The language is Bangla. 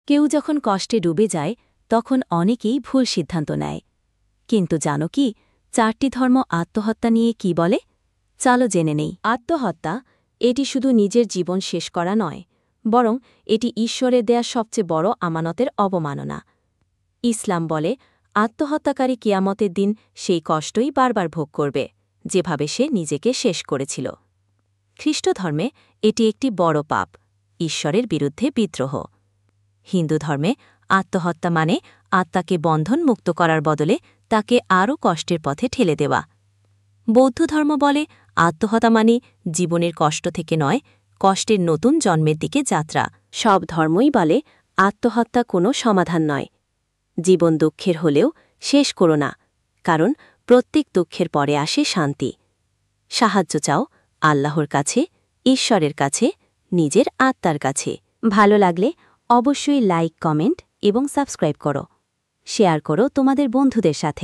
কেউ যখন কষ্টে ডুবে যায় তখন অনেকেই ভুল সিদ্ধান্ত নেয়। কিন্তু জানো কি 4টি ধর্ম আত্মহত্যা নিয়ে কি বলে? চলো জেনে নেই। আত্মহত্যা এটি শুধু নিজের জীবন শেষ করা নয়, বরং এটি ঈশ্বরের দেয়া সবচেয়ে বড় আমানতের অবমাননা। ইসলাম বলে আত্মহত্যাকারী কিয়ামতের দিন সেই কষ্টই বারবার ভোগ করবে, যেভাবে সে নিজেকে শেষ করেছিল। খ্রিস্টধর্মে এটি একটি বড় পাপ, ঈশ্বরের বিরুদ্ধে বিদ্রোহ। হিন্দু ধর্মে আত্মহত্যা মানে আত্মাকে বন্ধনমুক্ত করার বদলে তাকে আরও কষ্টের পথে ঠেলে দেওয়া। বৌদ্ধ ধর্ম বলে আত্মহত্যা মানে জীবনের কষ্ট থেকে নয়, কষ্টের নতুন জন্মের দিকে যাত্রা। সব ধর্মই বলে আত্মহত্যা কোনো সমাধান নয়। জীবন দুঃখের হলেও শেষ করো না, কারণ প্রত্যেক দুঃখের পরে আসে শান্তি। সাহায্য চাও আল্লাহর কাছে, ঈশ্বরের কাছে, নিজের আত্মার কাছে। ভালো লাগলে অবশ্যই লাইক, কমেন্ট এবং সাবস্ক্রাইব করো। শেয়ার করো তোমাদের বন্ধুদের সাথে।